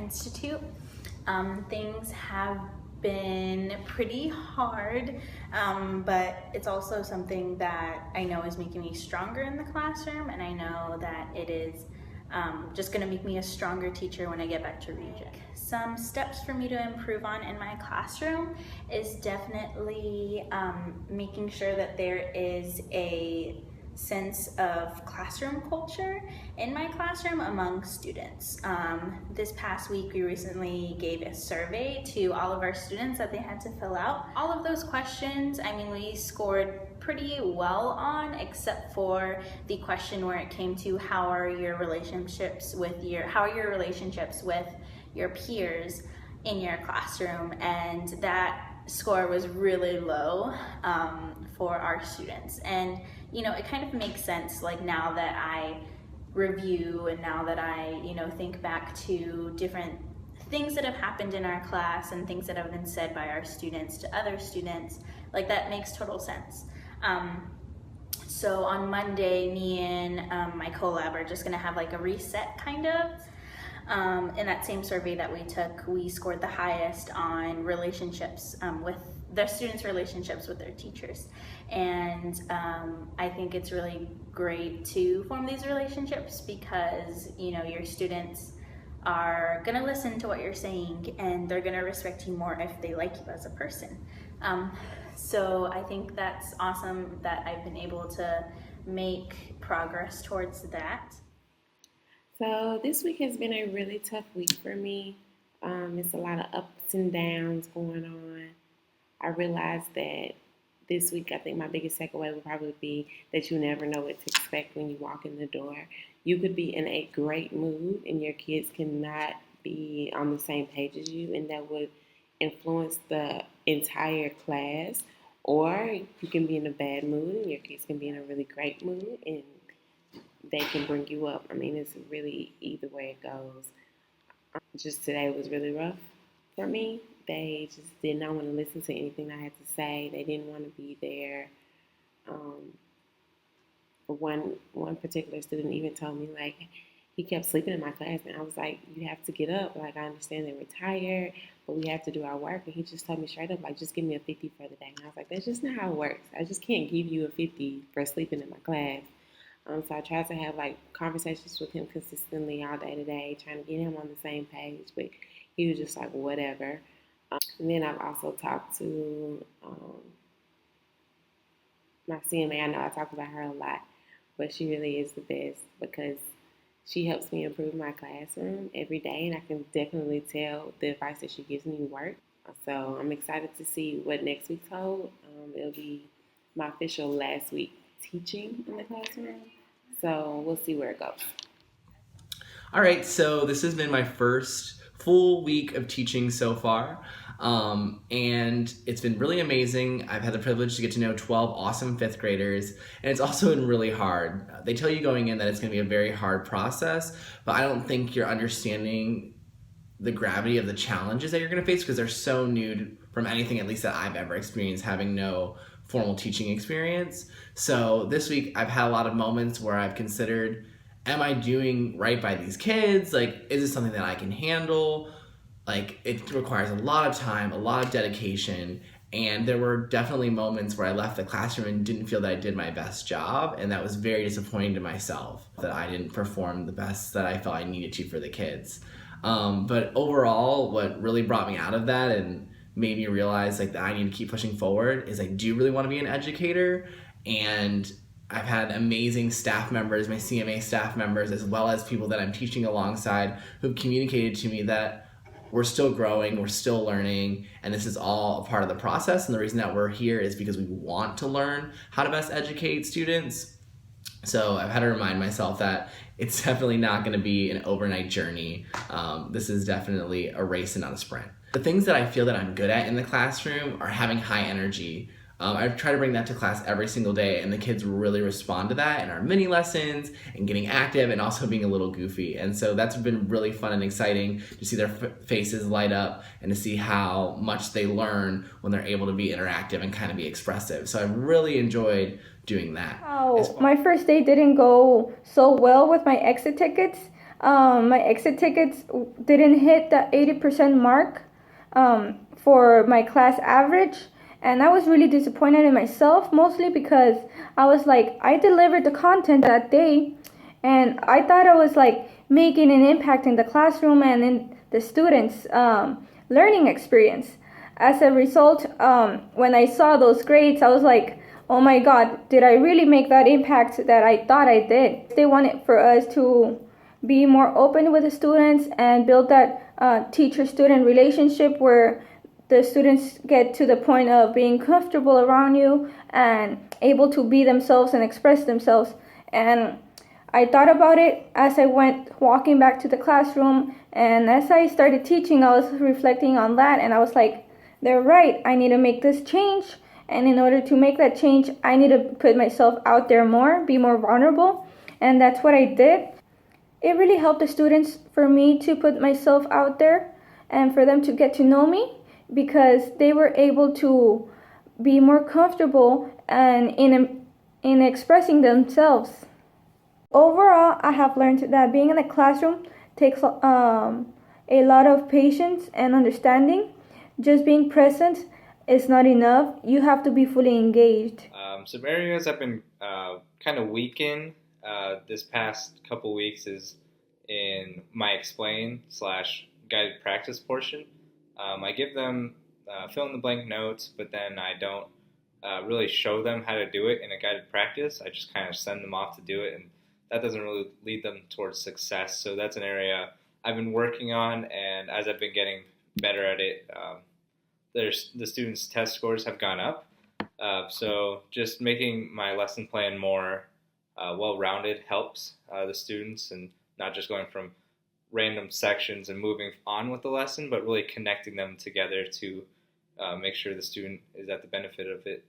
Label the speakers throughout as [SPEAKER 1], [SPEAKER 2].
[SPEAKER 1] Institute. Things have been pretty hard, but it's also something that I know is making me stronger in the classroom, and I know that it is just going to make me a stronger teacher when I get back to Regent. Some steps for me to improve on in my classroom is definitely making sure that there is a sense of classroom culture in my classroom among students. This past week, we recently gave a survey to all of our students that they had to fill out. All of those questions, I mean, we scored pretty well on, except for the question where it came to how are your relationships with your peers in your classroom, and that score was really low for our students. And you know, it kind of makes sense, like, now that I review and now that I, you know, think back to different things that have happened in our class and things that have been said by our students to other students, like, that makes total sense. So on Monday, me and my collab are just gonna have like a reset kind of. In that same survey that we took, we scored the highest on relationships with their students' relationships with their teachers. And I think it's really great to form these relationships because, you know, your students are gonna listen to what you're saying and they're gonna respect you more if they like you as a person. So I think that's awesome that I've been able to make progress towards that.
[SPEAKER 2] So this week has been a really tough week for me. It's a lot of ups and downs going on. I realized that this week, I think my biggest takeaway would probably be that you never know what to expect when you walk in the door. You could be in a great mood and your kids cannot be on the same page as you, and that would influence the entire class. Or you can be in a bad mood and your kids can be in a really great mood and they can bring you up. I mean, it's really either way it goes. Just today was really rough for me. They just did not want to listen to anything I had to say. They didn't want to be there. One particular student even told me, like, he kept sleeping in my class, and I was like, you have to get up. Like, I understand that we're tired, but we have to do our work. And he just told me straight up, like, just give me a 50 for the day. And I was like, that's just not how it works. I just can't give you a 50 for sleeping in my class. So I tried to have like conversations with him consistently all day today, trying to get him on the same page, but he was just like, whatever. And then I've also talked to my CMA. I know I talk about her a lot, but she really is the best because she helps me improve my classroom every day, and I can definitely tell the advice that she gives me works. So I'm excited to see what next week's hold. It'll be my official last week teaching in the classroom. So we'll see where it goes.
[SPEAKER 3] All right, so this has been my first full week of teaching so far. And it's been really amazing. I've had the privilege to get to know 12 awesome fifth graders, and it's also been really hard. They tell you going in that it's going to be a very hard process, but I don't think you're understanding the gravity of the challenges that you're going to face because they're so new from anything, at least that I've ever experienced, having no formal teaching experience. So this week I've had a lot of moments where I've considered, am I doing right by these kids? Like, is this something that I can handle? Like, it requires a lot of time, a lot of dedication, and there were definitely moments where I left the classroom and didn't feel that I did my best job, and that was very disappointing to myself, that I didn't perform the best that I felt I needed to for the kids. But overall, what really brought me out of that and made me realize like that I need to keep pushing forward is I do really want to be an educator, and I've had amazing staff members, my CMA staff members, as well as people that I'm teaching alongside who've communicated to me that we're still growing, we're still learning, and this is all a part of the process. And the reason that we're here is because we want to learn how to best educate students. So I've had to remind myself that it's definitely not going to be an overnight journey. This is definitely a race and not a sprint. The things that I feel that I'm good at in the classroom are having high energy. I try to bring that to class every single day, and the kids really respond to that in our mini lessons and getting active and also being a little goofy. And so that's been really fun and exciting to see their faces light up and to see how much they learn when they're able to be interactive and kind of be expressive. So I've really enjoyed doing that.
[SPEAKER 4] My first day didn't go so well with my exit tickets. my exit tickets didn't hit the 80% mark for my class average. And I was really disappointed in myself, mostly because I was like, I delivered the content that day, and I thought I was like making an impact in the classroom and in the students' learning experience. As a result, when I saw those grades, I was like, oh my God, did I really make that impact that I thought I did? They wanted for us to be more open with the students and build that teacher-student relationship where the students get to the point of being comfortable around you and able to be themselves and express themselves. And I thought about it as I went walking back to the classroom, and as I started teaching, I was reflecting on that, and I was like, they're right, I need to make this change. And in order to make that change, I need to put myself out there more, be more vulnerable, and that's what I did. It really helped the students for me to put myself out there and for them to get to know me, because they were able to be more comfortable and in expressing themselves. Overall, I have learned that being in a classroom takes a lot of patience and understanding. Just being present is not enough. You have to be fully engaged.
[SPEAKER 5] Some areas I've been kind of weak in this past couple weeks is in my explain slash guided practice portion. I give them fill in the blank notes, but then I don't really show them how to do it in a guided practice. I just kind of send them off to do it, and that doesn't really lead them towards success. So that's an area I've been working on, and as I've been getting better at it, the students' test scores have gone up. So just making my lesson plan more well-rounded helps the students, and not just going from random sections and moving on with the lesson, but really connecting them together to make sure the student is at the benefit of it.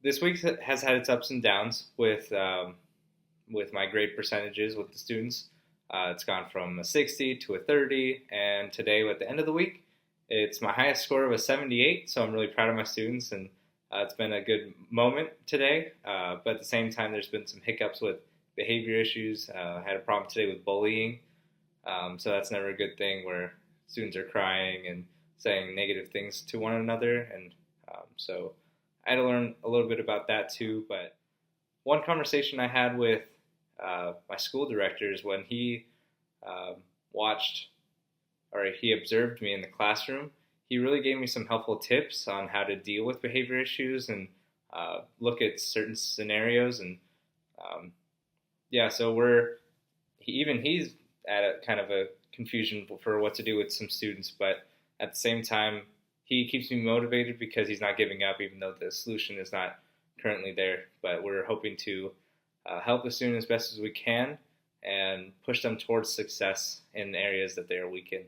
[SPEAKER 5] This week has had its ups and downs with my grade percentages with the students. It's gone from a 60 to a 30, and today at the end of the week, it's my highest score of a 78, so I'm really proud of my students, and it's been a good moment today. But at the same time, there's been some hiccups with behavior issues. I had a problem today with bullying, so that's never a good thing, where students are crying and saying negative things to one another, and so I had to learn a little bit about that too. But one conversation I had with my school director is when he watched, or he observed me in the classroom. He really gave me some helpful tips on how to deal with behavior issues and look at certain scenarios. And so he's at a kind of a confusion for what to do with some students, but at the same time, he keeps me motivated because he's not giving up, even though the solution is not currently there. But we're hoping to help the student as best as we can and push them towards success in areas that they are weak in.